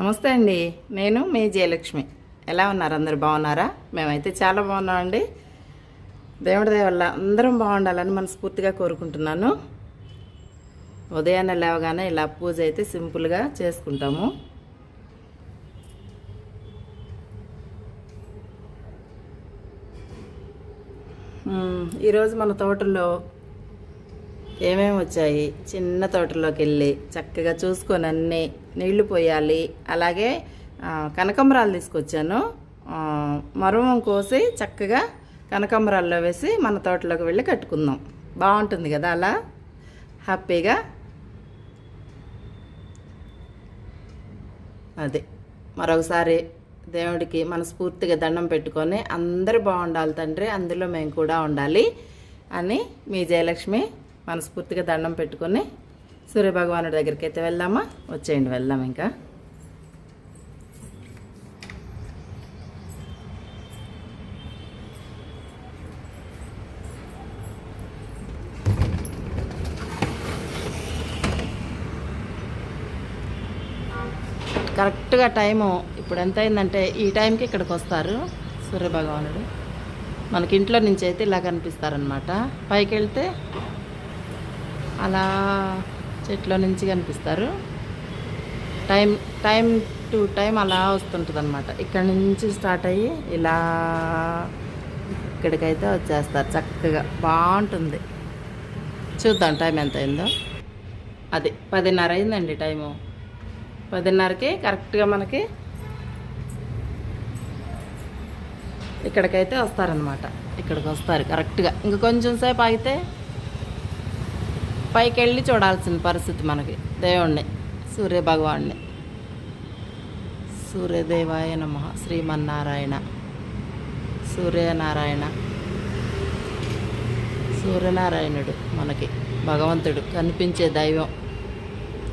నమస్తే అండి. నేను మీ జయలక్ష్మి. ఎలా ఉన్నారు? అందరు బాగున్నారా? మేమైతే చాలా బాగున్నామండి. దేవుడి దయ వల్ల అందరం బాగుండాలని మనస్ఫూర్తిగా కోరుకుంటున్నాను. ఉదయాన్నే లేవగానే ఇలా పూజ అయితే సింపుల్గా చేసుకుంటాము. ఈరోజు మన తోటలో ఏమేమి వచ్చాయి, చిన్న తోటలోకి వెళ్ళి చక్కగా చూసుకొని అన్నీ నీళ్లు పోయాలి. అలాగే కనకాంబరాలు తీసుకొచ్చాను. మరువం కోసి చక్కగా కనకాంబరాల్లో వేసి మన తోటలోకి వెళ్ళి కట్టుకుందాం. బాగుంటుంది కదా అలా హ్యాపీగా. అది మరొకసారి దేవుడికి మనస్ఫూర్తిగా దండం పెట్టుకొని అందరూ బాగుండాలి తండ్రి, అందులో మేము కూడా ఉండాలి అని మీ జయలక్ష్మి మనస్ఫూర్తిగా దండం పెట్టుకొని సూర్యభగవానుడి దగ్గరికి అయితే వెళ్దామా? వచ్చేయండి, వెళ్దాం. ఇంకా కరెక్ట్గా టైము ఇప్పుడు ఎంత అయిందంటే ఈ టైంకి ఇక్కడికి వస్తారు సూర్యభగవానుడు. మనకి ఇంట్లో నుంచి అయితే ఇలా కనిపిస్తారనమాట. పైకి వెళ్తే అలా చెట్లో నుంచి కనిపిస్తారు. టైం టు టైం అలా వస్తుంటుంది అనమాట. ఇక్కడ నుంచి స్టార్ట్ అయ్యి ఇలా ఇక్కడికైతే వచ్చేస్తారు. చక్కగా బాగుంటుంది. చూద్దాం టైం ఎంత అయిందో. అది 10:30 అయిందండి టైము. 10:30కి కరెక్ట్గా మనకి ఇక్కడికైతే వస్తారనమాట. ఇక్కడికి వస్తారు కరెక్ట్గా. ఇంక కొంచెం సేపు ఆగితే పైకి వెళ్ళి చూడాల్సిన పరిస్థితి మనకి దేవుణ్ణి, సూర్యభగవాన్ని. సూర్యదేవాయ నమః. శ్రీమన్నారాయణ, సూర్యనారాయణ, సూర్యనారాయణుడు మనకి భగవంతుడు, కనిపించే దైవం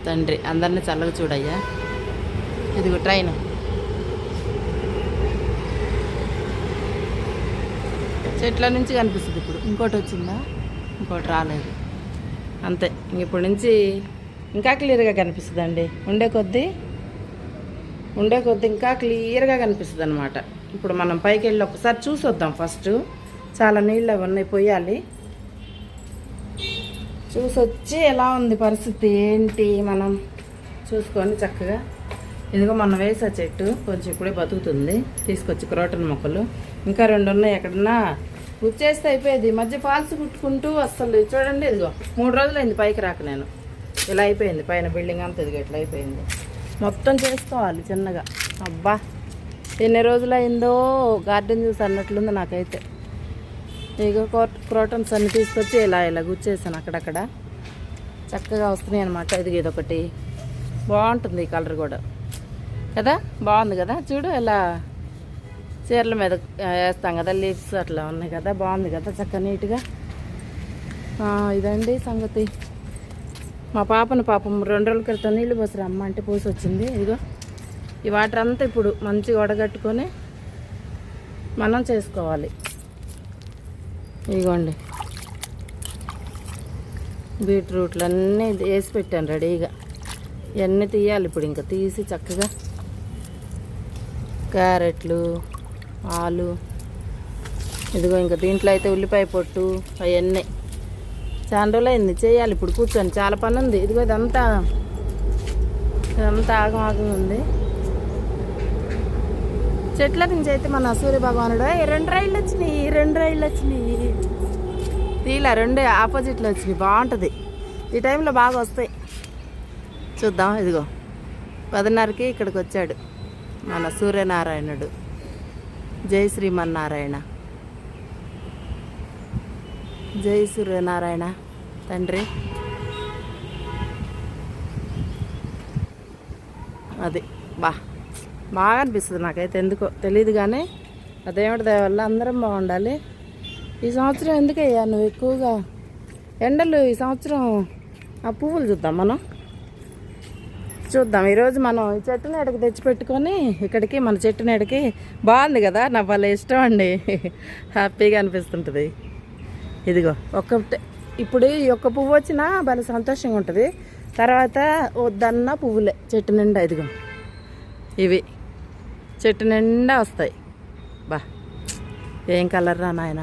తండ్రి. అందరినీ చల్లగా చూడయ్యా. ఇదిగో ట్రైన్. చెట్ల నుంచి కనిపిస్తుంది. ఇప్పుడు ఇంకోటి వచ్చిందా? ఇంకోటి రాలేదు. అంతే. ఇప్పుడు నుంచి ఇంకా క్లియర్గా కనిపిస్తుంది అండి. ఉండే కొద్దీ ఇంకా క్లియర్గా కనిపిస్తుంది అనమాట. ఇప్పుడు మనం పైకి వెళ్ళి ఒకసారి చూసి వద్దాం. ఫస్ట్ చాలా నీళ్ళు అవన్నీ పోయాలి. చూసొచ్చి ఎలా ఉంది పరిస్థితి ఏంటి మనం చూసుకొని చక్కగా. ఇదిగో మనం వేసే చెట్టు కొంచెం ఇప్పుడే బతుకుతుంది. తీసుకొచ్చి క్రోటన్ మొక్కలు ఇంకా 2 ఉన్నాయి. ఎక్కడన్నా గుచ్చేస్తే అయిపోయేది. మధ్య ఫాల్స్ కుట్టుకుంటూ అసలు చూడండి. ఇదిగో 3 రోజులైంది పైకి రాక. నేను ఇలా అయిపోయింది. పైన బిల్డింగ్ అంతా ఇదిగో ఇట్లా అయిపోయింది. మొత్తం చేసుకోవాలి చిన్నగా. అబ్బా ఎన్ని రోజులైందో గార్డెన్ చూసి అన్నట్లుంది నాకైతే. ఇదిగో క్రోటన్స్ అన్ని తీసుకొచ్చి ఇలా గుచ్చేసాను అక్కడక్కడ. చక్కగా వస్తున్నాయి అనమాట. ఇదొకటి బాగుంటుంది. ఈ కలర్ కూడా కదా, బాగుంది కదా. చూడు ఇలా చీరల మీద వేస్తాం కదా, లీవ్స్ అట్లా ఉన్నాయి కదా, బాగుంది కదా చక్కగా నీట్గా. ఇదండి సంగతి. మా పాపను పాపం 2 రోజుల క్రితం నీళ్ళు పోసి అమ్మ అంటే పోసి వచ్చింది. ఇదిగో ఈ వాటర్ అంతా ఇప్పుడు మంచిగా వడగట్టుకొని మనం చేసుకోవాలి. ఇదిగోండి బీట్రూట్లు అన్నీ వేసి పెట్టాను రెడీగా. ఇవన్నీ తీయాలి ఇప్పుడు. ఇంకా తీసి చక్కగా క్యారెట్లు, ఆలు, ఇదిగో ఇంకా దీంట్లో అయితే ఉల్లిపాయ పొట్టు అవన్నీ చాలా రోజులైంది చేయాలి. ఇప్పుడు కూర్చొని చాలా పని ఉంది. ఇదిగో ఇదంతా ఆగం ఉంది. చెట్ల నుంచి అయితే మన సూర్యభగవానుడు 2 రైళ్ళు వచ్చినాయి. తీలా 2 ఆపోజిట్లో వచ్చినాయి. బాగుంటుంది. ఈ టైంలో బాగా వస్తాయి. చూద్దాం. ఇదిగో 10:30కి ఇక్కడికి వచ్చాడు మన సూర్యనారాయణుడు. జై శ్రీమన్నారాయణ, జై సూర్యనారాయణ తండ్రి. అది బాగా అనిపిస్తుంది నాకైతే. ఎందుకో తెలియదు కానీ ఆ దేవుడి దయ వల్ల అందరం బాగుండాలి. ఈ సంవత్సరం ఎందుకయ్యా నువ్వు ఎక్కువగా ఎండలు? ఈ సంవత్సరం ఆ పువ్వులు చూద్దాం. ఈరోజు మనం ఈ చెట్టు నీడకి తెచ్చిపెట్టుకొని ఇక్కడికి మన చెట్టు నీడకి బాగుంది కదా. నా భలే ఇష్టం అండి. హ్యాపీగా అనిపిస్తుంటుంది. ఇదిగో ఇప్పుడు ఈ ఒక్క పువ్వు వచ్చినా భలే సంతోషంగా ఉంటుంది. తర్వాత వద్దన్న పువ్వులే చెట్టు నిండా. ఇదిగో ఇవి చెట్టు నిండా వస్తాయి. బా ఏం కలర్ రా నాయన,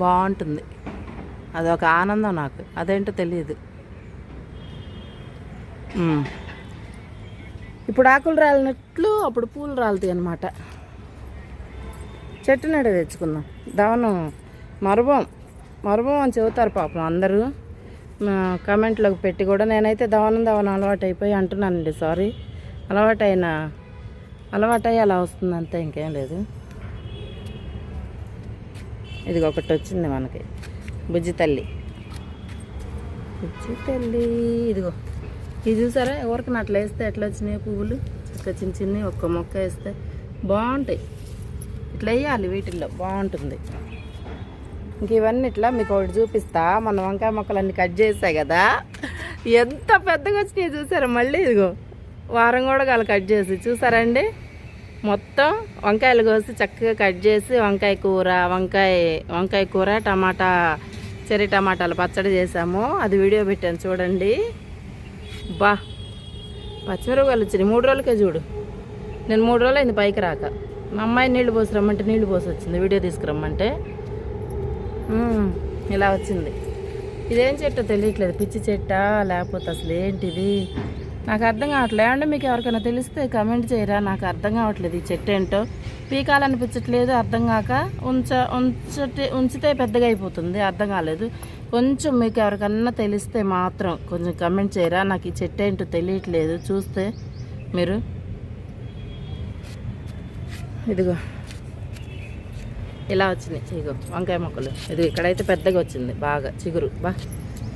బాగుంటుంది. అదొక ఆనందం నాకు, అదేంటో తెలియదు. ఇప్పుడు ఆకులు రాలినట్లు అప్పుడు పూలు రాలుతాయి అన్నమాట. చెట్టు నీడ తెచ్చుకుందాం. దవనం మరుభం అని చెబుతారు పాపం అందరూ కమెంట్లోకి పెట్టి కూడా. నేనైతే దవనం అలవాటు అయిపోయి అంటున్నానండి. సారీ, అలవాటయ్యి అలా వస్తుంది అంతే, ఇంకేం లేదు. ఇదిగో ఒకటి వచ్చింది మనకి, బుజ్జి తల్లి. ఇదిగో ఇది చూసారా, ఎవరికి అట్లా వేస్తే ఎట్లా వచ్చినాయి పువ్వులు, చిన్న చిన్నవి ఒక్క మొక్క వేస్తే బాగుంటాయి. ఇట్లా వేయాలి, వీటిల్లో బాగుంటుంది. ఇంక ఇవన్నీ ఇట్లా మీకు ఒకటి చూపిస్తా. మన వంకాయ మొక్కలన్నీ కట్ చేసాయి కదా, ఎంత పెద్దగా వచ్చినాయి చూసారా. మళ్ళీ ఇదిగో వారం కూడా కాలు కట్ చేసి చూసారండి. మొత్తం వంకాయలు కోసి చక్కగా కట్ చేసి వంకాయ కూర టమాటా చెర్రీ టమాటాలు పచ్చడి చేసాము. అది వీడియో పెట్టాను చూడండి. బా పచ్చిమిరపకాయలు వచ్చినాయి 3 రోజులకే చూడు. నేను 3 రోజులు అయింది పైకి రాక. మా అమ్మాయి నీళ్లు పోసి రమ్మంటే నీళ్లు పోసి వచ్చింది, వీడియో తీసుకురమ్మంటే. ఇలా వచ్చింది. ఇదేం చెట్టో తెలియట్లేదు, పిచ్చి చెట్టా లేకపోతే అసలు ఏంటిది నాకు అర్థం కావట్లేదు. అంటే మీకు ఎవరికైనా తెలిస్తే కమెంట్ చేయరా, నాకు అర్థం కావట్లేదు. ఈ చెట్టు ఏంటో పీకాలనిపించట్లేదు, అర్థం కాక ఉంచితే పెద్దగా అయిపోతుంది, అర్థం కాలేదు. కొంచెం మీకు ఎవరికన్నా తెలిస్తే మాత్రం కొంచెం కమెంట్ చేయరా, నాకు ఈ చెట్టు ఏంటో తెలియట్లేదు. చూస్తే మీరు ఇదిగో ఇలా వచ్చినాయి. ఇదిగో వంకాయ మొక్కలు, ఇది ఇక్కడైతే పెద్దగా వచ్చింది బాగా చిగురు.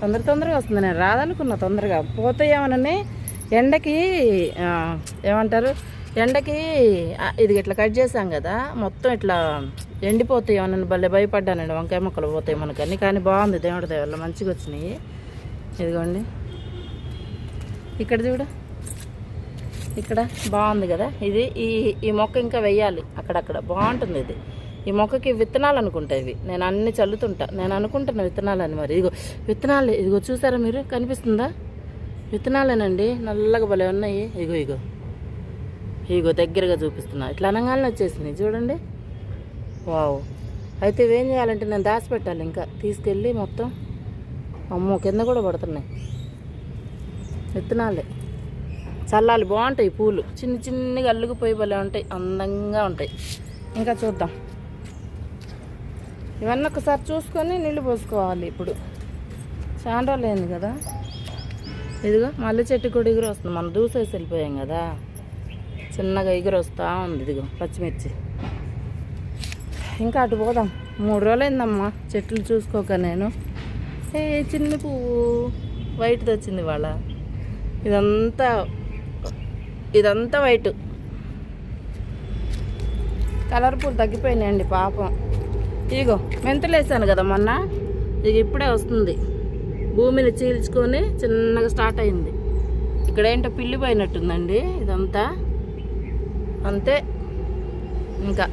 తొందరగా వస్తుంది. నేను రాదనుకున్నా, తొందరగా పోతాయేమోనని. ఎండకి ఎండకి ఇది ఇట్లా కట్ చేసాం కదా, మొత్తం ఇట్లా ఎండిపోతాయేమోనని భలే భయపడ్డానండి. వంకాయ మొక్కలు పోతాయి మనకని, కానీ బాగుంది దేవుడి దయ వల్ల మంచిగా వచ్చినాయి. ఇదిగోండి ఇక్కడ చూడు, ఇక్కడ బాగుంది కదా. ఇది ఈ మొక్క ఇంకా వెయ్యాలి అక్కడక్కడ, బాగుంటుంది ఇది. ఈ మొక్కకి విత్తనాలు అనుకుంటా ఇవి, నేను అన్ని చల్లుతుంటా. నేను అనుకుంటున్నా విత్తనాలని. మరి ఇదిగో విత్తనాలు, ఇదిగో చూసారా మీరు, కనిపిస్తుందా? విత్తనాలేనండి, నల్లగా భలే ఉన్నాయి. ఇగో దగ్గరగా చూపిస్తున్నా. ఇట్లా అనగానే వచ్చేసినాయి చూడండి. వావ్. అయితే ఇవేం చేయాలంటే నేను దాచిపెట్టాలి, ఇంకా తీసుకెళ్ళి మొత్తం. అమ్మో కింద కూడా పడుతున్నాయి. విత్తనాలే చల్లాలి, బాగుంటాయి పూలు. చిన్నగా అల్లుకుపోయి భలే ఉంటాయి, అందంగా ఉంటాయి. ఇంకా చూద్దాం. ఇవన్నీ ఒకసారి చూసుకొని నీళ్ళు పోసుకోవాలి. ఇప్పుడు చాలా రోజులు అయింది కదా. ఇదిగో మల్లె చెట్టు కూడా ఎగురు వస్తుంది. మనం దూసేసి వెళ్ళిపోయాం కదా, చిన్నగా ఎగురు వస్తూ ఉంది. ఇదిగో పచ్చిమిర్చి. ఇంకా అటు పోదాం. 3 రోజులు అయిందమ్మా చెట్లు చూసుకోక నేను. చిన్న పువ్వు వైట్ది వచ్చింది ఇవాళ. ఇదంతా వైట్. కలర్ పూలు తగ్గిపోయినాయండి పాపం. ఇగో మెంతులు వేసాను కదా మొన్న, ఇప్పుడే వస్తుంది. భూమిని చీల్చుకొని చిన్నగా స్టార్ట్ అయింది. ఇక్కడ ఏంటో పిల్లిపోయినట్టుందండి ఇదంతా, అంతే. ఇంకా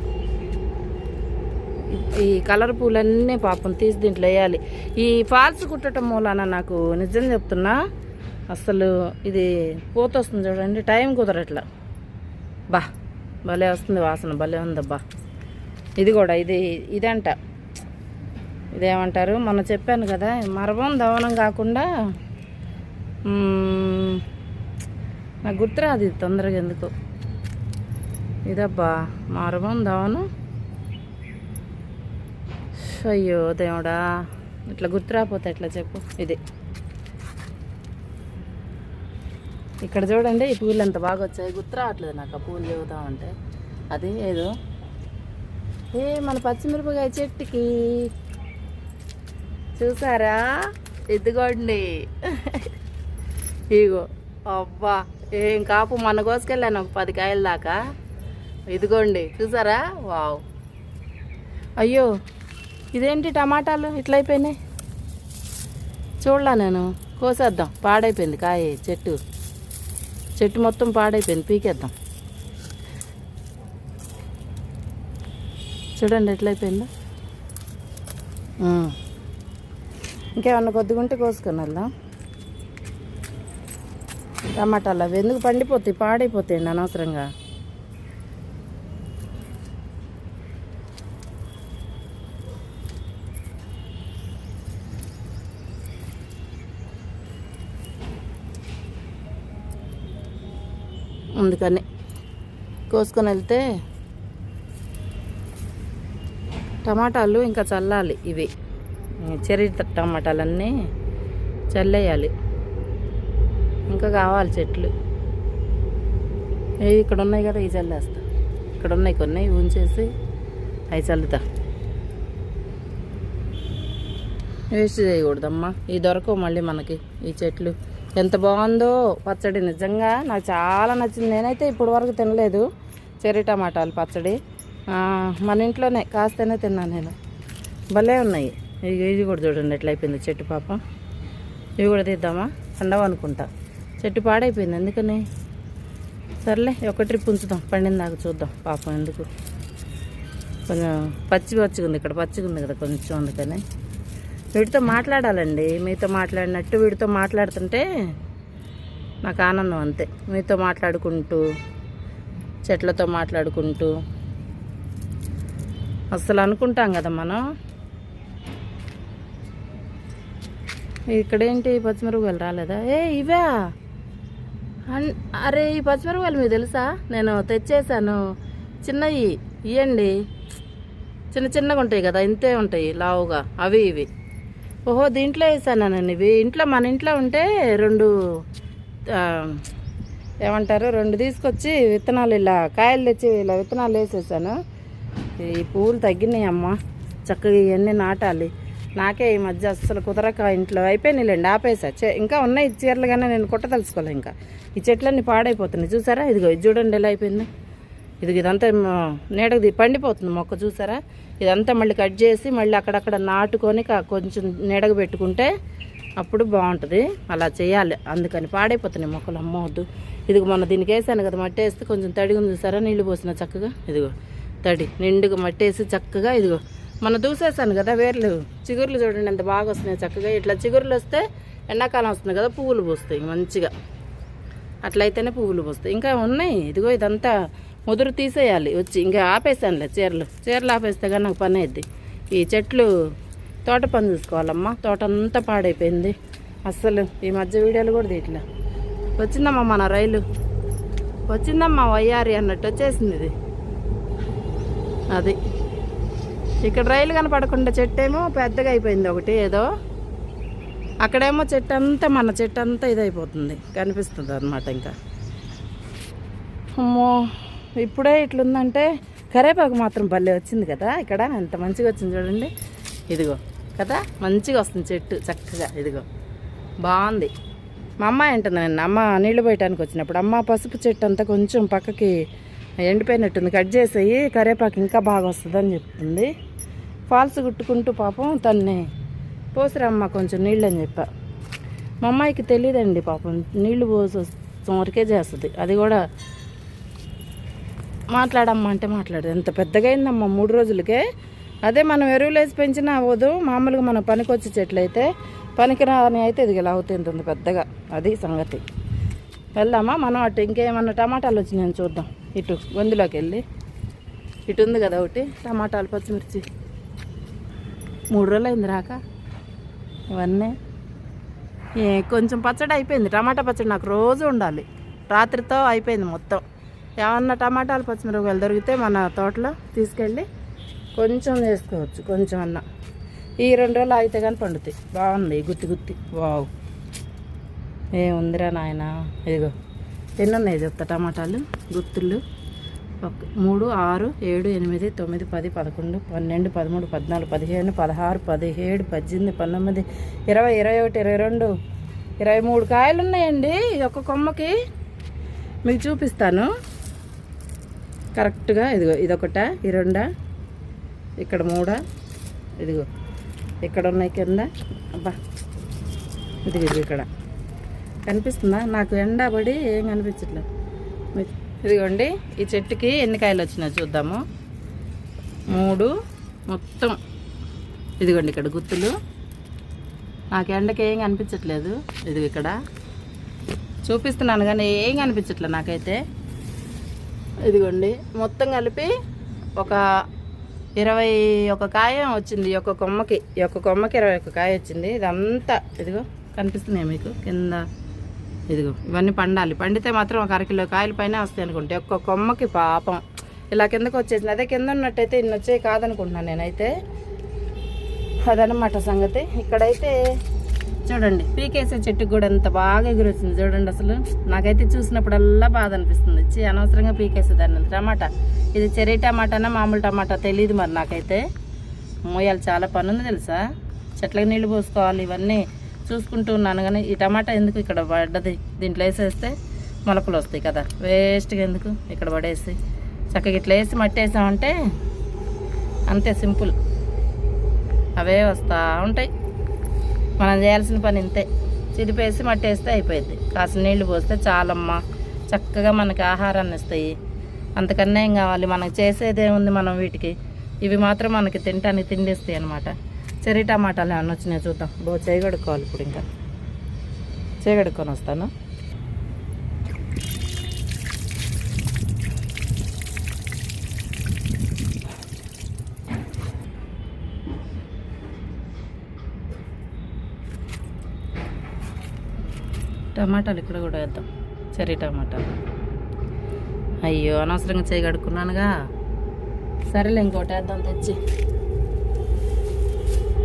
ఈ కలర్ పూలన్నీ పాపం తీసి దీంట్లో వేయాలి. ఈ ఫాల్స్ కుట్టడం మూలాన నాకు నిజం చెప్తున్నా అసలు ఇది పోతొస్తుంది చూడండి, టైం కుదరట్లా. భలే వస్తుంది వాసన, భలే ఉందబ్బా. ఇది కూడా ఇదంట, ఇదేమంటారు, మొన్న చెప్పాను కదా, మరభం దవనం కాకుండా నాకు గుర్తురాదు ఇది తొందరగా ఎందుకు. ఇదబ్బా మరభం దవనం. అయ్యో దేవుడా, ఇట్లా గుర్తురాపోతే ఎట్లా చెప్పు. ఇది ఇక్కడ చూడండి, ఈ పూలు ఎంత బాగా వచ్చాయి. గుర్తురావట్లేదు నాకు ఆ పూలు చెబుతామంటే. అది ఏదో మన పచ్చిమిరపకాయ చెట్టుకి చూసారా, ఇదిగోండి. ఇగో అబ్బా ఏం కాపు, మన కోసుకెళ్ళాను ఒక 10 కాయల దాకా. ఇదిగోండి చూసారా, వావ్. అయ్యో ఇదేంటి టమాటాలు ఇట్లా అయిపోయినాయి, చూడలా నేను. కోసేద్దాం, పాడైపోయింది కాయ. చెట్టు మొత్తం పాడైపోయింది, పీకేద్దాం. చూడండి ఎట్లయిపోయిందో. ఇంకేమన్నా కొద్దిగుంటే కోసుకొని వెళ్దాం. టమాటాలు అవి ఎందుకు పండిపోతాయి, పాడైపోతాయండి అనవసరంగా. అందుకని కోసుకొని వెళ్తే టమాటాలు ఇంకా చల్లాలి. ఇవి చెర్రీ టమాటాలన్నీ చల్లేయాలి. ఇంకా కావాలి చెట్లు. ఇక్కడ ఉన్నాయి కదా, ఇవి చల్లేస్తా. ఇక్కడ ఉన్నాయి కొన్ని, ఉంచేసి అవి చల్లుతా. వేస్ట్ చేయకూడదమ్మా, ఇవి దొరకవు మళ్ళీ మనకి. ఈ చెట్లు ఎంత బాగుందో పచ్చడి, నిజంగా నాకు చాలా నచ్చింది. నేనైతే ఇప్పటి వరకు తినలేదు చెర్రీ టమాటాలు పచ్చడి. మన ఇంట్లోనే కాస్తేనే తిన్నాను నేను. భలే ఉన్నాయి. ఇవి కూడా చూడండి ఎట్లా అయిపోయింది చెట్టు పాప. ఇవి కూడా తీద్దామా, పండవ అనుకుంటా. చెట్టు పాడైపోయింది ఎందుకని. సర్లే ఒక ట్రిప్ ఉంచుదాం, పండిందాక చూద్దాం పాపం. ఎందుకు కొంచెం పచ్చిగా ఉంది, ఇక్కడ పచ్చిగా ఉంది కదా కొంచెం, అందుకని. వీటితో మాట్లాడాలండి, మీతో మాట్లాడినట్టు వీటితో మాట్లాడుతుంటే నాకు ఆనందం అంతే. మీతో మాట్లాడుకుంటూ, చెట్లతో మాట్లాడుకుంటూ అసలు అనుకుంటాం కదా మనం. ఇక్కడేంటి పచ్చిమిరపకాయలు రాలేదా? ఇవా? అరే ఈ పచ్చిమిరపకాయలు మీకు తెలుసా? నేను తెచ్చేసాను. చిన్నవి ఇవ్వండి, చిన్నగా ఉంటాయి కదా, ఇంతే ఉంటాయి లావుగా, అవి ఇవి. ఓహో దీంట్లో వేసాను నేను ఇవి. మన ఇంట్లో ఉంటే రెండు ఏమంటారు, రెండు తీసుకొచ్చి విత్తనాలు ఇలా కాయలు తెచ్చి ఇలా విత్తనాలు వేసేసాను. ఈ పువ్వులు తగ్గినాయి అమ్మ, చక్కగా ఇవన్నీ నాటాలి. నాకే ఈ మధ్య అస్సలు కుదరక ఇంట్లో అయిపోయినాయిలేండి, ఆపేసా. ఇంకా ఉన్నాయి చీరలు, కానీ నేను కుట్టదలుచుకోలే. ఇంకా ఈ చెట్లన్నీ పాడైపోతున్నాయి చూసారా. ఇదిగో ఇది చూడండి ఎలా అయిపోయింది. ఇదంతా నీడకి పండిపోతుంది మొక్క చూసారా. ఇదంతా మళ్ళీ కట్ చేసి మళ్ళీ అక్కడక్కడ నాటుకొని కొంచెం నీడకు పెట్టుకుంటే అప్పుడు బాగుంటుంది. అలా చేయాలి. అందుకని పాడైపోతున్నాయి మొక్కలు. అమ్మవద్దు. ఇదిగో మొన్న దీనికి వేసాను కదా, మట్టి వేస్తే కొంచెం తడిగా ఉంది చూసారా. నీళ్ళు పోసిన చక్కగా, ఇదిగో తడి నిండుగా మట్టి వేసి చక్కగా, ఇదిగో మొన్న దూసేసాను కదా వేర్లు, చిగుర్లు చూడండి ఎంత బాగా వస్తున్నాయి చక్కగా. ఇట్లా చిగుర్లు వస్తే ఎండాకాలం వస్తుంది కదా, పువ్వులు పూస్తాయి మంచిగా. అట్లయితేనే పువ్వులు పూస్తాయి. ఇంకా ఉన్నాయి. ఇదిగో ఇదంతా ముదురు తీసేయాలి వచ్చి. ఇంకా ఆపేసానులే చీరలు ఆపేస్తే కానీ నాకు పని అయింది. ఈ చెట్లు తోట పని చూసుకోవాలమ్మా. తోట అంతా పాడైపోయింది అస్సలు. ఈ మధ్య వీడియోలు కూడా తీయట్లే. వచ్చిందమ్మా మన రైలు, వచ్చిందమ్మా వయ్యారి అన్నట్టు వచ్చేసింది ఇది. అది ఇక్కడ రైలు కనపడకుండా చెట్టేమో పెద్దగా అయిపోయింది ఒకటి ఏదో. అక్కడేమో చెట్టు అంతా, మన చెట్టు అంతా ఇదైపోతుంది, కనిపిస్తుంది అనమాట. ఇంకా అమ్మో ఇప్పుడే ఇట్లుందంటే కరేపాకు మాత్రం భలే వచ్చింది కదా. ఇక్కడ ఎంత మంచిగా వచ్చింది చూడండి. ఇదిగో కదా మంచిగా వస్తుంది చెట్టు చక్కగా. ఇదిగో బాగుంది. మా అమ్మాయి అంటుంది, నేను అమ్మ నీళ్ళు పోయటానికి వచ్చినప్పుడు, అమ్మ పసుపు చెట్టు అంతా కొంచెం పక్కకి ఎండిపోయినట్టుంది, కట్ చేసేయి, కరేపాకు ఇంకా బాగా వస్తుందని చెప్తుంది. ఫాల్స్ కుట్టుకుంటూ పాపం తన్ని పోసిరమ్మ కొంచెం నీళ్ళు అని చెప్పా. మా అమ్మాయికి తెలియదండి పాపం, నీళ్లు పోసి వరకే చేస్తుంది. అది కూడా మాట్లాడమ్మా అంటే మాట్లాడదు. ఎంత పెద్దగా అయిందమ్మా 3 రోజులకే. అదే మనం ఎరువులు వేసి పెంచినా అవ్వదు. మామూలుగా మనం పనికొచ్చే చెట్లు అయితే, పనికిరాని అయితే ఇది ఇలా అవుతుంది పెద్దగా. అది సంగతి. వెళ్దామా మనం అటు. ఇంకేమన్నా టమాటాలు వచ్చినాయని చూద్దాం. ఇటు గొంతులోకి వెళ్ళి, ఇటు ఉంది కదా ఒకటి టమాటాలు, పచ్చిమిర్చి. 3 రోజులు అయింది రాక. ఇవన్నీ కొంచెం పచ్చడి అయిపోయింది. టమాటా పచ్చడి నాకు రోజు ఉండాలి. రాత్రితో అయిపోయింది మొత్తం. ఏమన్నా టమాటాలు పచ్చిమిరపకాయలు దొరికితే మన తోటలో తీసుకెళ్ళి కొంచెం చేసుకోవచ్చు. కొంచెం అన్నా ఈ 2 రోజులు అయితే కానీ పండుతాయి. బాగుంది గుత్తి. వావ్ ఏముందిరా నాయన. ఇదిగో ఎన్నున్నాయి చెప్తా టమాటాలు గుత్తులు. 3, 6, 7, 8, 9, 10, 11, 12, 13, 14, 15, 16, 17, 18, 19, 20, 21, 22, 23 కాయలు ఉన్నాయండి ఒక కొమ్మకి. మీకు చూపిస్తాను కరెక్ట్గా. ఇదిగో ఇదొకట, ఈ 2, ఇక్కడ 3, ఇదిగో ఇక్కడ ఉన్నాయి కింద. అబ్బా ఇదిగో ఇక్కడ కనిపిస్తుందా? నాకు ఎండబడి ఏం కనిపించట్లేదు. ఇదిగోండి ఈ చెట్టుకి ఎన్ని కాయలు వచ్చినాయో చూద్దాము. 3 మొత్తం. ఇదిగోండి ఇక్కడ గుత్తులు. నాకు ఎండకి ఏం కనిపించట్లేదు. ఇదిగో ఇక్కడ చూపిస్తున్నాను కానీ ఏం కనిపించట్లే నాకైతే. ఇదిగోండి మొత్తం కలిపి ఒక 21 కాయ వచ్చింది. ఈ ఒక్క కొమ్మకి 21 కాయ వచ్చింది. ఇదంతా ఇదిగో కనిపిస్తున్నాయి మీకు కింద. ఇదిగో ఇవన్నీ పండాలి. పండితే మాత్రం ఒక 1 కిలో కాయల పైన వస్తాయి అనుకుంటే. ఒక్క కొమ్మకి పాపం ఇలా కిందకు వచ్చేసింది. అదే కింద ఉన్నట్టయితే ఇన్ని వచ్చాయి కాదనుకుంటున్నాను నేనైతే. అదనమాట సంగతి. ఇక్కడైతే చూడండి పీకేసే చెట్టుకు కూడా ఎంత బాగా ఎగురొచ్చింది చూడండి. అసలు నాకైతే చూసినప్పుడల్లా బాధ అనిపిస్తుంది. అనవసరంగా పీకేసేదాన్ని. టమాటా ఇది చెర్రీ టమాటానా మామూలు టమాటా తెలియదు మరి నాకైతే. మోయాలి చాలా పని ఉంది తెలుసా. చెట్లకి నీళ్లు పోసుకోవాలి ఇవన్నీ చూసుకుంటూ ఉన్నాను. కానీ ఈ టమాటా ఎందుకు ఇక్కడ పడ్డది, దీంట్లో వేసేస్తే మొలకలు వస్తాయి కదా, వేస్ట్గా ఎందుకు ఇక్కడ పడేసి చక్కగా ఇట్లా వేసి మట్టి వేసామంటే అంతే సింపుల్, అవే వస్తూ ఉంటాయి. మనం చేయాల్సిన పని ఇంతే, చిదిపేసి మట్టి వేస్తే అయిపోయింది. కాసిన నీళ్లు పోస్తే చాలమ్మా, చక్కగా మనకి ఆహారాన్ని ఇస్తాయి. అంతకన్నా ఏం కావాలి మనకు, చేసేదే ఉంది మనం వీటికి. ఇవి మాత్రం మనకి తినటానికి తిండిస్తాయి అనమాట. చెర్రీ టమాటాలు ఏమన్నా వచ్చినాయి చూద్దాం. చేయగడుక్కోవాలి ఇప్పుడు, ఇంకా చేయగడుక్కొని వస్తాను. టమాటాలు ఇక్కడ కూడా వేద్దాం, చెర్రీ టమాటాలు. అయ్యో అనవసరంగా చేయగడుక్కున్నానుగా. సరేలే ఇంకోటి వేద్దాం తెచ్చి.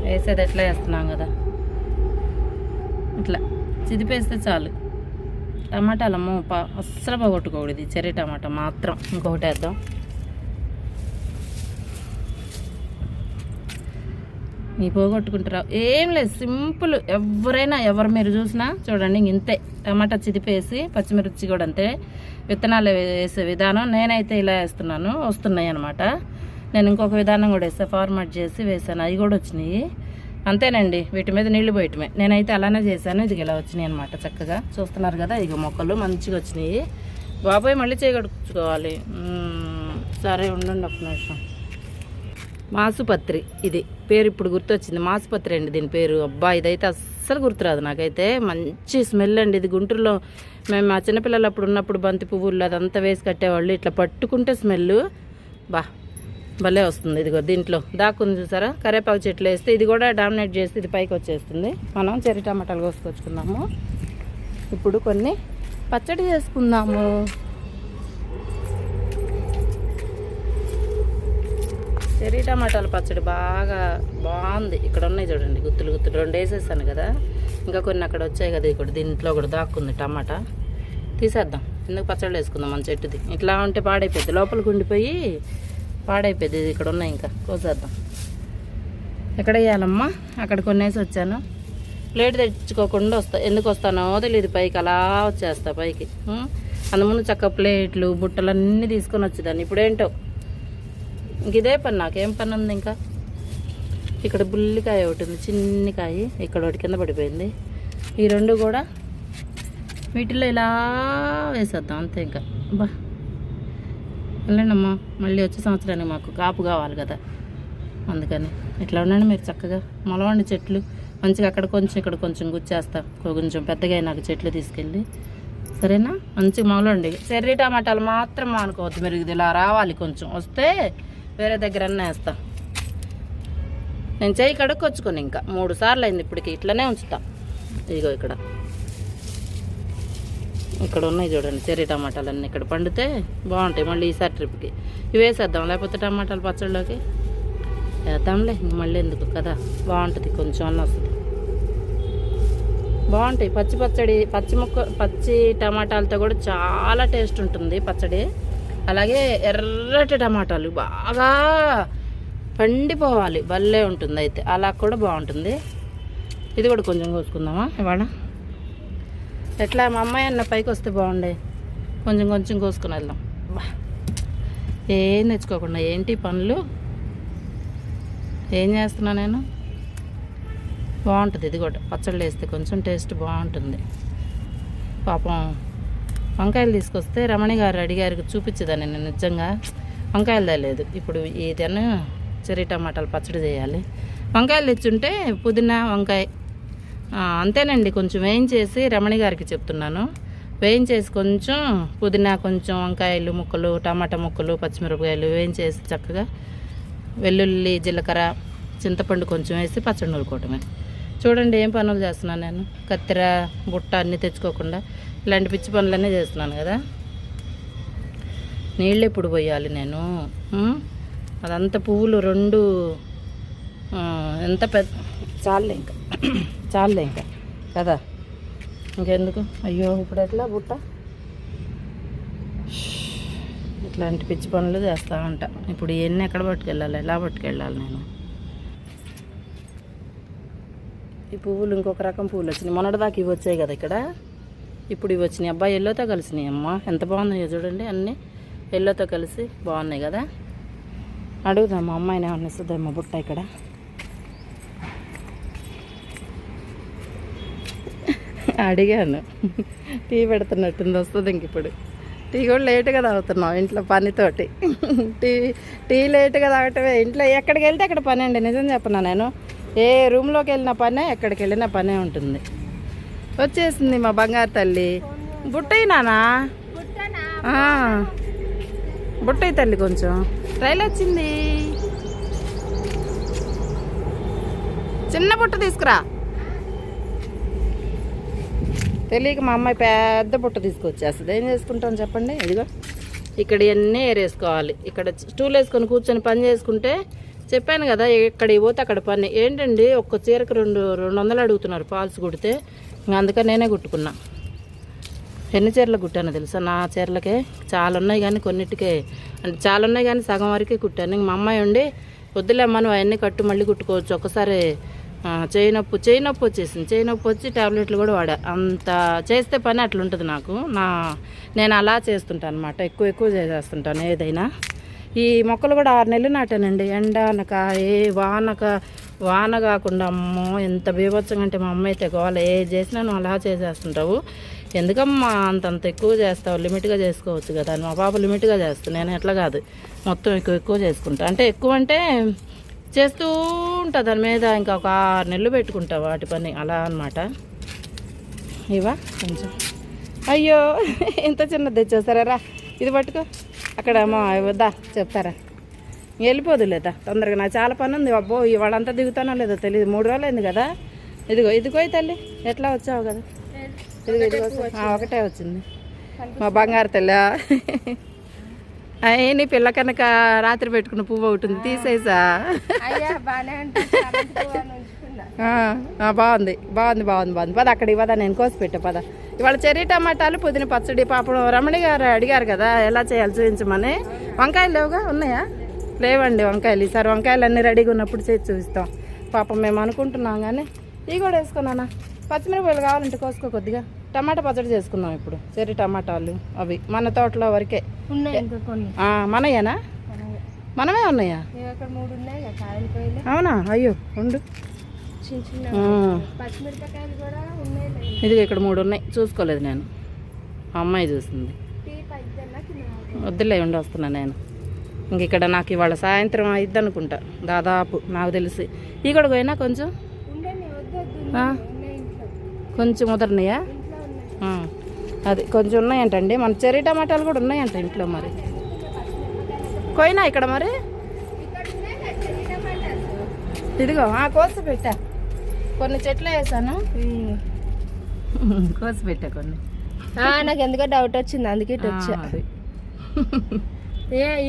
వేసేది ఎట్లా వేస్తున్నాం కదా, ఇట్లా చిదిపేస్తే చాలు. టమాటాలమ్మో అస్సలు పోగొట్టుకోకూడదు, చెర్రీ టమాటా మాత్రం. ఇంకొకటి వేద్దాం. మీ పోగొట్టుకుంటారా ఏం లేదు, సింపుల్. ఎవరు మీరు చూసినా చూడండి ఇంతే. టమాటా చిదిపేసి పచ్చిమిర్చి కూడా అంతే. విత్తనాలు వేసే విధానం నేనైతే ఇలా వేస్తున్నాను, వస్తున్నాయి అనమాట. నేను ఇంకొక విధానం కూడా వేస్తాను, ఫార్మాట్ చేసి వేసాను, అవి కూడా వచ్చినాయి. అంతేనండి, వీటి మీద నీళ్లు పోయటమే. నేనైతే అలానే చేశాను. ఇది ఇలా వచ్చినాయి అనమాట. చక్కగా చూస్తున్నారు కదా, ఇక మొక్కలు మంచిగా వచ్చినాయి. బాబాయ్ మళ్ళీ చేయగడుచుకోవాలి. సరే ఉండండి ఒక నిమిషం. మాసుపత్రి ఇది పేరు ఇప్పుడు గుర్తొచ్చింది. మాసుపత్రి అండి దీని పేరు. అబ్బా ఇదైతే అస్సలు గుర్తురాదు నాకైతే. మంచి స్మెల్ అండి ఇది. గుంటూరులో మేము మా చిన్నపిల్లలు అప్పుడు ఉన్నప్పుడు బంతి పువ్వులు అదంతా వేసి కట్టేవాళ్ళు. ఇట్లా పట్టుకుంటే స్మెల్ భలే వస్తుంది. ఇదిగో దీంట్లో దాక్కుంది చూసారా, కరేపాకు చెట్లు వేస్తే ఇది కూడా డామినేట్ చేస్తే ఇది పైకి వచ్చేస్తుంది. మనం చెర్రీ టమాటాలు కోసుకొచ్చుకుందాము. ఇప్పుడు కొన్ని పచ్చడి చేసుకుందాము. చెర్రీ టమాటాల పచ్చడి బాగుంది. ఇక్కడ ఉన్నాయి చూడండి గుత్తులు 2 వేసేసాను కదా, ఇంకా కొన్ని అక్కడ వచ్చాయి కదా. ఇక్కడ దీంట్లో కూడా దాక్కుంది టమాటా. తీసేద్దాం, ఎందుకు పచ్చడి వేసుకుందాం మన చెట్టుది. ఇట్లా ఉంటే పాడైపోద్ది, లోపలికి ఉండిపోయి పాడైపోద్ది. ఇక్కడ ఉన్నాయి, ఇంకా కోసేద్దాం. ఎక్కడ వేయాలమ్మా, అక్కడ కొన్ని వేసి వచ్చాను. ప్లేట్ తెచ్చుకోకుండా ఎందుకు వస్తానో తెలియదు, పైకి అలా వచ్చేస్తా పైకి. అందుముందు చక్క ప్లేట్లు బుట్టలు అన్నీ తీసుకొని వచ్చేదాన్ని. ఇప్పుడేంటో ఇంక ఇదే పని, నాకేం పని ఉంది ఇంకా. ఇక్కడ బుల్లికాయ ఒకటి ఉంది, చిన్నకాయ, ఇక్కడ ఒకటి కింద పడిపోయింది. ఈ 2 కూడా వీటిల్లో ఇలా వేసేద్దాం అంతే. ఇంకా వెళ్ళండమ్మా, మళ్ళీ వచ్చే సంవత్సరానికి మాకు కాపు కావాలి కదా, అందుకని ఇట్లా ఉండండి మీరు చక్కగా. మొలవండి చెట్లు మంచిగా. అక్కడ కొంచెం ఇక్కడ కొంచెం గుచ్చేస్తా, కొంచెం పెద్దగా నాకు చెట్లు తీసుకెళ్ళి. సరేనా, మంచిగా మొలవండి. చెర్రీ టమాటాలు మాత్రం అనుకోవద్దు మీరు. ఇది ఇలా రావాలి, కొంచెం వస్తే వేరే దగ్గర అన్నీ వేస్తా. నేను చెయ్యి కడుక్కొచ్చుకొని ఇంకా 3 సార్లు అయింది ఇప్పటికి. ఇట్లనే ఉంచుతా. ఇదిగో ఇక్కడ ఉన్నాయి చూడండి చెర్రీ టమాటాలు అన్నీ. ఇక్కడ పండితే బాగుంటాయి మళ్ళీ ఈసారి ట్రిప్కి. ఇవి వేసేద్దాం, లేకపోతే టమాటాలు పచ్చడిలోకి వేద్దాంలే. మళ్ళీ ఎందుకు కదా, బాగుంటుంది, కొంచెం అన్న వస్తుంది. బాగుంటాయి పచ్చడి. పచ్చి టమాటాలతో కూడా చాలా టేస్ట్ ఉంటుంది పచ్చడి. అలాగే ఎర్రటి టమాటాలు బాగా పండిపోవాలి, భలే ఉంటుంది. అయితే అలా కూడా బాగుంటుంది. ఇది కూడా కొంచెం కోసుకుందామా ఇవాళ. ఎట్లా మా అమ్మాయి అన్న పైకి వస్తే బాగుండే, కొంచెం కోసుకుని వెళ్దాం. ఏం తెచ్చుకోకుండా ఏంటి పనులు, ఏం చేస్తున్నా నేను. బాగుంటుంది ఇది కూడా, పచ్చళ్ళు వేస్తే కొంచెం టేస్ట్ బాగుంటుంది. పాపం వంకాయలు తీసుకొస్తే రమణి గారు అడిగారు, చూపించేదాన్ని నేను నిజంగా. వంకాయలు తేలేదు. ఇప్పుడు ఇదను చెర్రీ టమాటాలు పచ్చడి చేయాలి. వంకాయలు తెచ్చుంటే పుదీనా వంకాయ అంతేనండి, కొంచెం వేయించేసి రమణి గారికి చెప్తున్నాను. వేయించేసి కొంచెం పుదీనా, కొంచెం వంకాయలు ముక్కలు, టమాటా ముక్కలు, పచ్చిమిరపకాయలు వేయించేసి చక్కగా వెల్లుల్లి, జీలకర్ర, చింతపండు కొంచెం వేసి పచ్చడి నూరుకోవటమే. చూడండి ఏం పనులు చేస్తున్నాను నేను. కత్తెర, బుట్ట అన్నీ తెచ్చుకోకుండా ఇలాంటి పిచ్చి పనులన్నీ చేస్తున్నాను కదా. నీళ్ళు ఎప్పుడు పోయాలి నేను? అదంతా పువ్వులు 2 ఎంత పెద్ద చాలే ఇంకా కదా, ఇంకెందుకు. అయ్యో ఇప్పుడు ఎట్లా బుట్ట. ఇట్లాంటి పిచ్చి పనులు చేస్తూ ఉంటా. ఇప్పుడు ఇవన్నీ ఎక్కడ పట్టుకెళ్ళాలి, ఎలా పట్టుకెళ్ళాలి నేను? ఈ పువ్వులు ఇంకొక రకం పువ్వులు వచ్చినాయి. మొన్నటిదాకా ఇవి వచ్చాయి కదా ఇక్కడ, ఇప్పుడు ఇవి వచ్చినాయి. అబ్బాయి ఎల్లోతో కలిసినాయి. అమ్మ ఎంత బాగున్నాయో చూడండి, అన్నీ ఎల్లోతో కలిసి బాగున్నాయి కదా. అడుగుదాం మా అమ్మాయిని ఏమన్నా ఇస్తుందేమో బుట్ట ఇక్కడ. అడిగాను, టీ పెడుతున్నట్టుంది, వస్తుంది ఇంక ఇప్పుడు. టీ కూడా లేటుగా తాగుతున్నాం ఇంట్లో పనితోటి. టీ లేటుగా తాగటమే. ఇంట్లో ఎక్కడికి వెళ్తే అక్కడ పని అండి, నిజం చెప్పనా. నేను ఏ రూమ్లోకి వెళ్ళిన పనే, ఎక్కడికి వెళ్ళిన పనే ఉంటుంది. వచ్చేసింది మా బంగారు తల్లి. బుట్టయి నానా, బుట్టయి తల్లి, కొంచెం రైలు వచ్చింది. చిన్న బుట్ట తీసుకురా. తెలియక మా అమ్మాయి పెద్ద బుట్ట తీసుకొచ్చేస్తుంది. ఏం చేసుకుంటాం చెప్పండి. ఇదిగో ఇక్కడ ఇవన్నీ ఏరేసుకోవాలి. ఇక్కడ స్టూల్ వేసుకొని కూర్చొని పని చేసుకుంటే, చెప్పాను కదా ఎక్కడికి పోతే అక్కడ పని. ఏంటండి ఒక్క చీరకు 200 అడుగుతున్నారు ఫాల్స్ కుడితే. అందుకని నేనే కుట్టుకున్నా. ఎన్ని చీరలు కుట్టానో తెలుసా? నా చీరలకే చాలా ఉన్నాయి, కానీ కొన్నిటికే అంటే చాలా ఉన్నాయి కానీ సగం వరకే కుట్టాను. ఇంక మా అమ్మాయి ఉండి వద్దులేమ్మా నువ్వు అవన్నీ కట్టు, మళ్ళీ కుట్టుకోవచ్చు. ఒకసారి చేయి నొప్పి వచ్చేసింది. చేయి నొప్పి వచ్చి ట్యాబ్లెట్లు కూడా వాడా. అంత చేస్తే పని అట్లుంటుంది నాకు. నేను అలా చేస్తుంటాను అనమాట. ఎక్కువ చేసేస్తుంటాను ఏదైనా. ఈ మొక్కలు కూడా 6 నెలలు నాటానండి. ఎండ అనక వాన కాకుండా. అమ్మో ఎంత బీభత్సంగా అంటే మా అమ్మ అయితే గోల. ఏ చేసినా నువ్వు అలా చేసేస్తుంటావు, ఎందుకమ్మా అంతంత ఎక్కువ చేస్తావు, లిమిట్గా చేసుకోవచ్చు కదా అని. మా పాప లిమిట్గా చేస్తాను, నేను ఎట్లా కాదు, మొత్తం ఎక్కువ చేసుకుంటా. అంటే ఎక్కువ అంటే చేస్తూ ఉంటా దాని మీద. ఇంకా ఒక 6 నెలలు పెట్టుకుంటా వాటి పని, అలా అనమాట. ఇవా కొంచెం. అయ్యో ఇంత చిన్నది తెచ్చేస్తారా? రా ఇది పట్టుకో. అక్కడ అమ్మా వద్దా చెప్తారా? వెళ్ళిపోదులేదా తొందరగా, నాకు చాలా పని ఉంది. అబ్బో ఇవాళంతా దిగుతానో లేదో తెలియదు. 3 రోజులు అయింది కదా. ఇదిగో తల్లి, ఎట్లా వచ్చావు కదా. ఇదిగో ఒకటే వచ్చింది మా బంగారు తల్లి. నీ పిల్ల కనుక రాత్రి పెట్టుకున్న పువ్వు ఒకటి ఉంది, తీసేసా. బాగుంది. పద అక్కడ ఇవ్వదా, నేను కోసి పెట్టా. పద ఇవాళ చెర్రీ టమాటాలు, పుదీన పచ్చడి, పాపం రమణి గారు అడిగారు కదా ఎలా చేయాలి చూపించమని. వంకాయలు లేవుగా? ఉన్నాయా? లేవండి వంకాయలు. ఈసారి వంకాయలు అన్నీ రెడీగా ఉన్నప్పుడు చేసి చూపిస్తాం. పాపం మేము అనుకుంటున్నాం కానీ ఇవి కూడా వేసుకున్నానా. పచ్చిమిరపకాయలు కావాలంటే కోసుకో కొద్దిగా. టమాటా పచ్చడి చేసుకుందాం ఇప్పుడు. చెర్రీ టమాటాలు అవి మన తోటలో వరకే మనయేనా? మనమే ఉన్నాయా? అవునా? అయ్యో ఉండు. ఇదిగో ఇక్కడ 3 ఉన్నాయి, చూసుకోలేదు నేను. అమ్మాయి చూస్తుంది. వద్దులే ఉండి వస్తున్నా నేను. ఇంక ఇక్కడ నాకు ఇవాళ సాయంత్రం అయిద్ది అనుకుంటా దాదాపు, నాకు తెలిసి. ఈ కూడా పోయినా కొంచెం ముదరనియా? అది కొంచెం ఉన్నాయంటండి. మన చెర్రీ టమాటాలు కూడా ఉన్నాయంట ఇంట్లో. మరి కోయినా ఇక్కడ మరి? ఇదిగో కోసి పెట్టా. కొన్ని చెట్లు వేసాను, కోసి పెట్టా కొన్ని. నాకు ఎందుకో డౌట్ వచ్చింది, అందుకే ఇటు వచ్చా.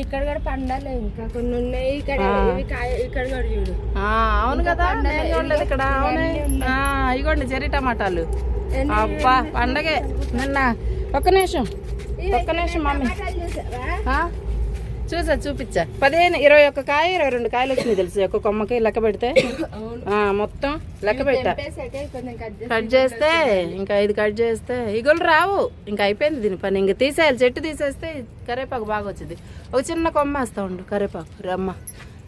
ఇక్కడ కూడా పండాలి, ఇంకా కొన్ని ఉన్నాయి ఇక్కడ. ఇక్కడ కూడా చూడు. అవును కదా, ఇక్కడ. ఇగోండి చెర్రీ టమాటాలు. అబ్బా పండగే. నిన్న ఒక్క నిమిషం మమ్మీ చూపించా. 21 కాయ 22 కాయలు వచ్చినాయి తెలుసు ఒక్క కొమ్మకి. లెక్క పెడితే మొత్తం లెక్క పెట్టా. కట్ చేస్తే ఇంకా 5 కట్ చేస్తే ఇగోలు రావు. ఇంకా అయిపోయింది దీని పని. ఇంక తీసేయాలి. చెట్టు తీసేస్తే కరివేపాకు బాగా వచ్చింది. ఒక చిన్న కొమ్మ వేస్తా ఉండు కరివేపాకు. రమ్మ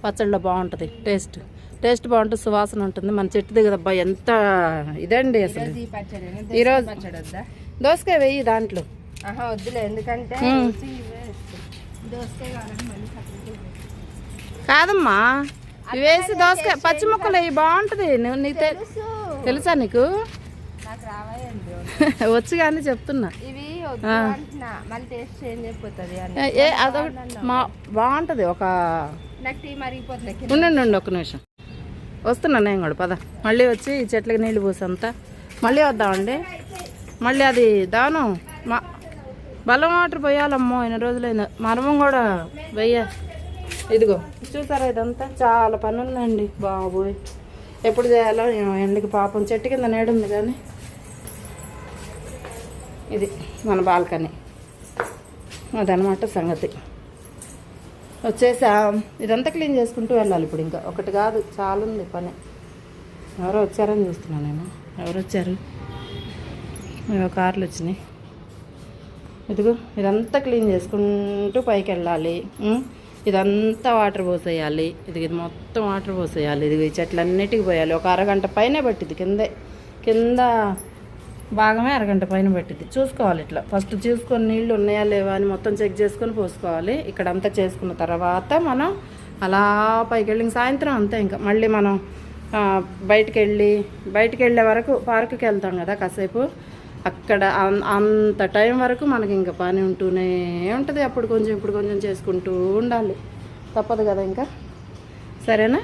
పచ్చళ్ళలో బాగుంటుంది. టేస్ట్ బాగుంటుంది, సువాసన ఉంటుంది. మన చెట్టు దగ్గర అబ్బా ఎంత ఇదండి అసలు. ఈరోజు దోసకాయ వెయ్యి దాంట్లో. వద్దులే, ఎందుకంటే కాదమ్మా ఇవి వేసి దోసకాయ పచ్చి ముక్కలు అవి బాగుంటుంది. నీకు తెలుసా? నీకు వచ్చు కానీ చెప్తున్నా. ఇవి వద్దు అంటున్నా, మళ్ళీ టేస్ట్ చేంజ్ అయిపోతుంది అని. అదొకటి బాగుంటుంది. ఒక నాకు టీ మరిగిపోతుంది. ఉండండి ఒక నిమిషం వస్తున్నాను నేను కూడా. పద మళ్ళీ వచ్చి ఈ చెట్లకి నీళ్ళు పోసంతా మళ్ళీ వద్దామండి. మళ్ళీ అది దానం బలం వాటర్ పోయాలమ్మో, ఎన్ని రోజులైందో మనము కూడా వెయ్య. ఇదిగో చూసారా, ఇదంతా చాలా పని ఉందండి బాబోయ్. ఎప్పుడు చేయాలో ఎండకి పాపం. చెట్టు కింద నేడుంది కానీ ఇది మన బాల్కనీ. అదనమాట సంగతి. వచ్చేసా, ఇదంతా క్లీన్ చేసుకుంటూ వెళ్ళాలి ఇప్పుడు. ఇంకా ఒకటి కాదు, చాలా ఉంది పని. ఎవరో వచ్చారని చూస్తున్నాను నేను. ఎవరు వచ్చారు? కార్లు వచ్చినాయి. ఇదిగో ఇదంతా క్లీన్ చేసుకుంటూ పైకి వెళ్ళాలి. ఇదంతా వాటర్ పోసేయాలి. ఇది మొత్తం వాటర్ పోసేయాలి. ఇది ఈ చెట్లన్నిటికి పోయాలి. ఒక అరగంట పైనే పట్టింది. కింద భాగమే అరగంట పైన పట్టింది. చూసుకోవాలి ఇట్లా ఫస్ట్ చూసుకొని నీళ్ళు ఉన్నాయా లేవా అని మొత్తం చెక్ చేసుకొని పోసుకోవాలి. ఇక్కడంతా చేసుకున్న తర్వాత మనం అలా పైకి వెళ్ళి సాయంత్రం అంతా ఇంకా మళ్ళీ మనం బయటికి వెళ్ళే వరకు పార్కుకి వెళ్తాం కదా కాసేపు. అక్కడ అంత టైం వరకు మనకి ఇంకా పని ఉంటూనే ఉంటుంది. అప్పుడు కొంచెం ఇప్పుడు కొంచెం చేసుకుంటూ ఉండాలి, తప్పదు కదా ఇంకా. సరేనా?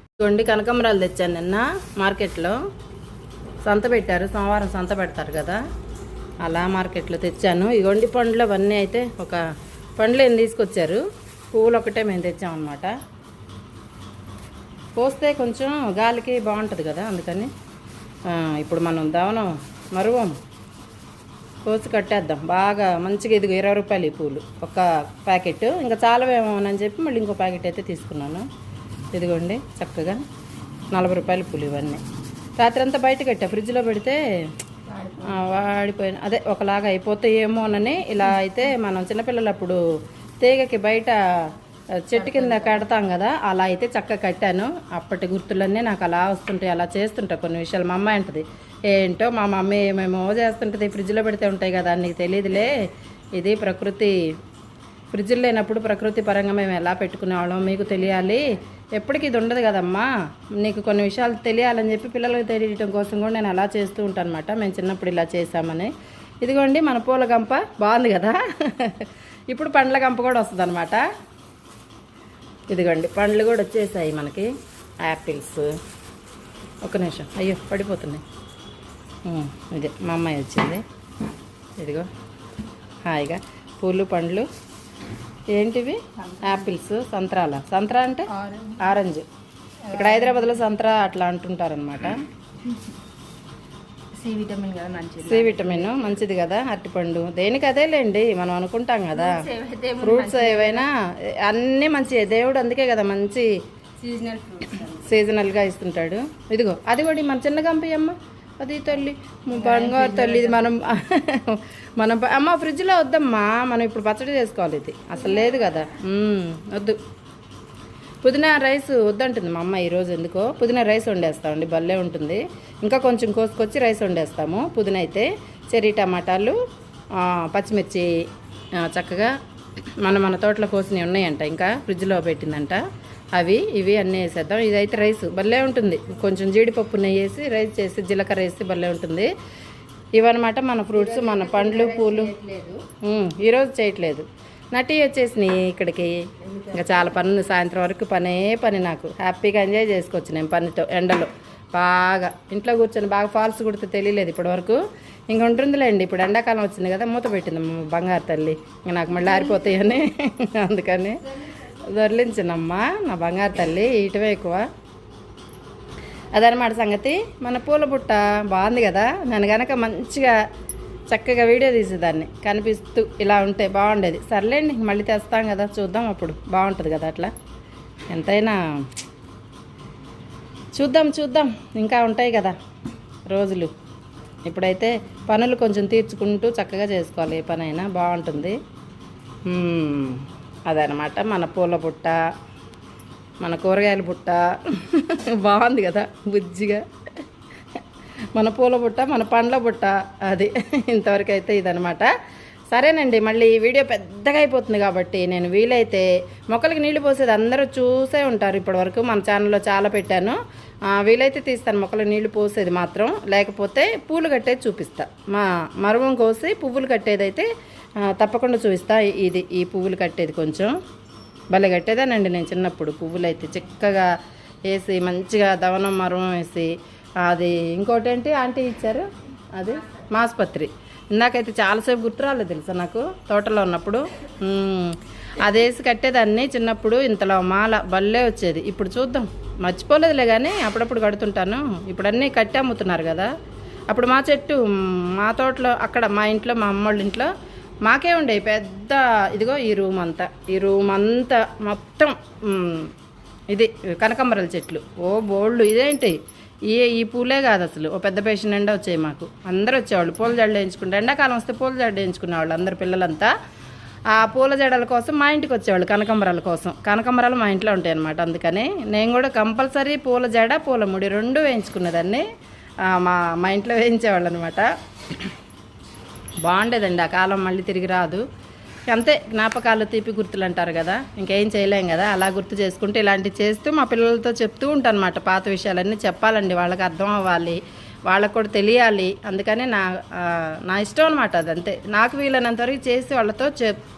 ఇదిగోండి కనకాంబరాలు తెచ్చాను నిన్న మార్కెట్లో. సంత పెట్టారు, సోమవారం సంత పెడతారు కదా, అలా మార్కెట్లో తెచ్చాను. ఇగోండి పండ్లు అవన్నీ అయితే ఒక పండ్లు ఏం తీసుకొచ్చారు. పువ్వులు ఒకటే మేము తెచ్చామన్నమాట. పోస్తే కొంచెం గాలికి బాగుంటుంది కదా, అందుకని ఇప్పుడు మనం దావనం మరువం కోసి కట్టేద్దాం బాగా మంచిగా. ఇదిగో 20 రూపాయలు ఈ పూలు ఒక ప్యాకెట్. ఇంకా చాలవేమోనని చెప్పి మళ్ళీ ఇంకో ప్యాకెట్ అయితే తీసుకున్నాను. ఇదిగోండి చక్కగా 40 రూపాయల పూలు ఇవన్నీ. రాత్రి అంతా బయట కట్టా, ఫ్రిడ్జ్లో పెడితే వాడిపోయిన అదే ఒకలాగా అయిపోతాయేమోనని. ఇలా అయితే మనం చిన్నపిల్లలు అప్పుడు తీగకి బయట చెట్టు కింద కడతాం కదా, అలా అయితే చక్కగా కట్టాను. అప్పటి గుర్తులన్నీ నాకు అలా వస్తుంటాయి. అలా చేస్తుంటా కొన్ని విషయాలు. మా అమ్మాయి అంటది, ఏంటో మా మమ్మీ ఏమేమో చేస్తుంటుంది, ఫ్రిడ్జ్లో పెడితే ఉంటాయి కదా, నీకు తెలియదులే, ఇది ప్రకృతి. ఫ్రిడ్జ్లో లేనప్పుడు ప్రకృతి పరంగా మేము ఎలా పెట్టుకునేవాళ్ళం మీకు తెలియాలి, ఎప్పటికీ ఇది ఉండదు కదమ్మా, నీకు కొన్ని విషయాలు తెలియాలని చెప్పి పిల్లలకు తెలియటం కోసం కూడా నేను అలా చేస్తూ ఉంటాను అనమాట. మేము చిన్నప్పుడు ఇలా చేసామని. ఇదిగోండి మన పూల గంప బాగుంది కదా. ఇప్పుడు పండ్ల గంప కూడా వస్తుంది అనమాట. ఇదిగోండి పండ్లు కూడా వచ్చేసాయి మనకి. యాపిల్స్. ఒక నిమిషం, అయ్యో పడిపోతున్నాయి. ఇదే మా అమ్మాయి వచ్చింది. ఇదిగో హాయిగా పూలు పండ్లు. ఏంటివి? యాపిల్స్. సంత్రా అంటే ఆరెంజ్. ఇక్కడ హైదరాబాద్లో సంత్రా అట్లా అంటుంటారనమాట. సి విటమిన్ కదా, మంచిది. సి విటమిన్ మంచిది కదా. అరటిపండు దేనికి అదేలేండి, మనం అనుకుంటాం కదా. ఫ్రూట్స్ ఏవైనా అన్నీ మంచివి. దేవుడు అందుకే కదా మంచి సీజనల్గా ఇస్తుంటాడు. ఇదిగో అది కూడా మన చిన్న గంపయ్యమ్మ, అది తల్లి బంగారు తల్లి. ఇది మనం అమ్మ ఫ్రిడ్జ్లో వద్దమ్మా, మనం ఇప్పుడు పచ్చడి చేసుకోవాలి. ఇది అసలు లేదు కదా, వద్దు. పుదీనా రైస్ వద్దంటుంది మా అమ్మ ఈరోజు. ఎందుకో పుదీనా రైస్ వండేస్తామండి, భలే ఉంటుంది. ఇంకా కొంచెం కోసుకొచ్చి రైస్ వండేస్తాము. పుదీనా అయితే చెర్రీ టమాటాలు, పచ్చిమిర్చి చక్కగా మన తోటలో కోసినవి ఉన్నాయంట, ఇంకా ఫ్రిడ్జ్లో పెట్టిందంట. ఇవి అన్నీ వేసేద్దాం. ఇదైతే రైస్ భలే ఉంటుంది. కొంచెం జీడిపప్పు నెయ్యి వేసి రైస్ చేసి జీలకర్ర వేసి భలే ఉంటుంది. ఇవన్నమాట మన ఫ్రూట్స్, మన పండ్లు పూలు. ఈరోజు చేయట్లేదు. నటి వచ్చేసినాయి ఇక్కడికి. ఇంకా చాలా పని ఉంది, సాయంత్రం వరకు పని. నాకు హ్యాపీగా ఎంజాయ్ చేసుకోవచ్చు నేను పనితో. ఎండలో బాగా ఇంట్లో కూర్చొని బాగా ఫాల్స్ కుడితే తెలియలేదు ఇప్పటివరకు. ఇంక ఉంటుందిలేండి, ఇప్పుడు ఎండాకాలం వచ్చింది కదా, మూత పెట్టింది బంగారు తల్లి. ఇంక నాకు మళ్ళీ ఆరిపోతాయని అందుకని దొరిలించినమ్మా నా బంగారు తల్లి. ఇటువే ఎక్కువ. అదనమాట సంగతి. మన పూల బుట్ట బాగుంది కదా. నేను కనుక మంచిగా చక్కగా వీడియో తీసేదాన్ని కనిపిస్తూ ఇలా ఉంటే బాగుండేది. సర్లేండి మళ్ళీ తెస్తాం కదా, చూద్దాం అప్పుడు. బాగుంటుంది కదా అట్లా. ఎంతైనా చూద్దాం ఇంకా ఉంటాయి కదా రోజులు. ఇప్పుడైతే పనులు కొంచెం తీర్చుకుంటూ చక్కగా చేసుకోవాలి. ఏ పని అయినా బాగుంటుంది. అదనమాట మన పూల బుట్ట, మన కూరగాయల బుట్ట. బాగుంది కదా బుజ్జిగా. మన పూల బుట్ట, మన పండ్ల బుట్ట. అది ఇంతవరకు అయితే ఇదనమాట సరేనండి, మళ్ళీ ఈ వీడియో పెద్దగా అయిపోతుంది కాబట్టి నేను వీలైతే మొక్కలకి నీళ్లు పోసేది అందరూ చూసే ఉంటారు ఇప్పటివరకు. మన ఛానల్లో చాలా పెట్టాను. వీలైతే తీస్తాను మొక్కలకు నీళ్లు పోసేది మాత్రం. లేకపోతే పూలు కట్టేది చూపిస్తా. మరువం కోసి పువ్వులు కట్టేదైతే తప్పకుండా చూపిస్తా. ఈ పువ్వులు కట్టేది కొంచెం భలే కట్టేదానండి నేను చిన్నప్పుడు. పువ్వులు అయితే చిక్కగా వేసి మంచిగా దవనం మరువం వేసి, అది ఇంకోటి ఏంటి ఆంటీ ఇచ్చారు, అది మాస్పత్రి. ఇందాకైతే చాలాసేపు గుర్తు రాలేదు తెలుసా నాకు, తోటలో ఉన్నప్పుడు. అదేసి కట్టేదాన్ని చిన్నప్పుడు. ఇంతలో మాల భలే వచ్చేది. ఇప్పుడు చూద్దాం, మర్చిపోలేదులే కానీ అప్పుడప్పుడు కడుతుంటాను. ఇప్పుడు అన్నీ కట్టి అమ్ముతున్నారు కదా. అప్పుడు మా చెట్టు మా తోటలో అక్కడ మా ఇంట్లో మా అమ్మోళ్ళ ఇంట్లో మాకే ఉండేవి పెద్ద. ఇదిగో ఈ రూమ్ అంతా మొత్తం ఇది కనకాంబరాల చెట్లు. ఓ బోళ్ళు. ఇదేంటి ఈ పూలే కాదు అసలు, ఓ పెద్ద పేషన్ ఎండ వచ్చాయి మాకు. అందరూ వచ్చేవాళ్ళు పూల జడలు వేయించుకుంటే, ఎండాకాలం వస్తే పూల జడ వేయించుకునేవాళ్ళు అందరు పిల్లలంతా. ఆ పూల జడల కోసం మా ఇంటికి వచ్చేవాళ్ళు, కనకాంబరాల కోసం. కనకాంబరాలు మా ఇంట్లో ఉంటాయి అన్నమాట. అందుకని నేను కూడా కంపల్సరీ పూల జడ పూల ముడి 2 వేయించుకునేదాన్ని. మా ఇంట్లో వేయించేవాళ్ళు అనమాట. బాగుండేదండి ఆ కాలం, మళ్ళీ తిరిగి రాదు. అంతే, జ్ఞాపకాలు తీపి గుర్తులు అంటారు కదా, ఇంకేం చేయలేం కదా. అలా గుర్తు చేసుకుంటూ ఇలాంటివి చేస్తూ మా పిల్లలతో చెప్తూ ఉంటాను అనమాట. పాత విషయాలన్నీ చెప్పాలండి, వాళ్ళకి అర్థం అవ్వాలి, వాళ్ళకు కూడా తెలియాలి. అందుకని నా ఇష్టం అనమాట. అదంతే, నాకు వీలైనంతవరకు చేసి వాళ్ళతో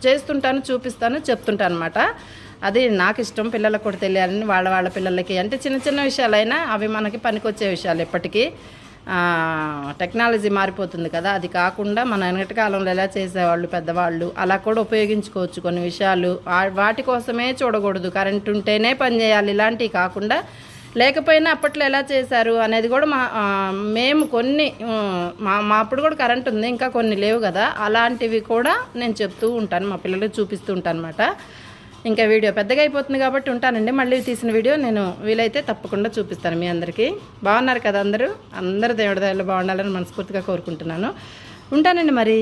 చేస్తుంటాను, చూపిస్తాను, చెప్తుంటాను అనమాట. అది నాకు ఇష్టం. పిల్లలకు కూడా తెలియాలని, వాళ్ళ పిల్లలకి. అంటే చిన్న చిన్న విషయాలైనా అవి మనకి పనికొచ్చే విషయాలు. ఎప్పటికీ టెక్నాలజీ మారిపోతుంది కదా, అది కాకుండా మన వెనకటి కాలంలో ఎలా చేసేవాళ్ళు పెద్దవాళ్ళు, అలా కూడా ఉపయోగించుకోవచ్చు కొన్ని విషయాలు. వాటి కోసమే చూడకూడదు, కరెంట్ ఉంటేనే పని చేయాలి ఇలాంటివి కాకుండా. లేకపోయినా అప్పట్లో ఎలా చేశారు అనేది కూడా మేము కొన్ని మా అప్పుడు కూడా కరెంట్ ఉంది, ఇంకా కొన్ని లేవు కదా, అలాంటివి కూడా నేను చెప్తూ ఉంటాను, మా పిల్లలకు చూపిస్తూ ఉంటాను అనమాట. ఇంకా వీడియో పెద్దగా అయిపోతుంది కాబట్టి ఉంటానండి. మళ్ళీ తీసిన వీడియో నేను వీలైతే తప్పకుండా చూపిస్తాను మీ అందరికీ. బాగున్నారు కదా అందరూ దేవుడి దయలో బాగుండాలని మనస్ఫూర్తిగా కోరుకుంటున్నాను. ఉంటానండి మరి.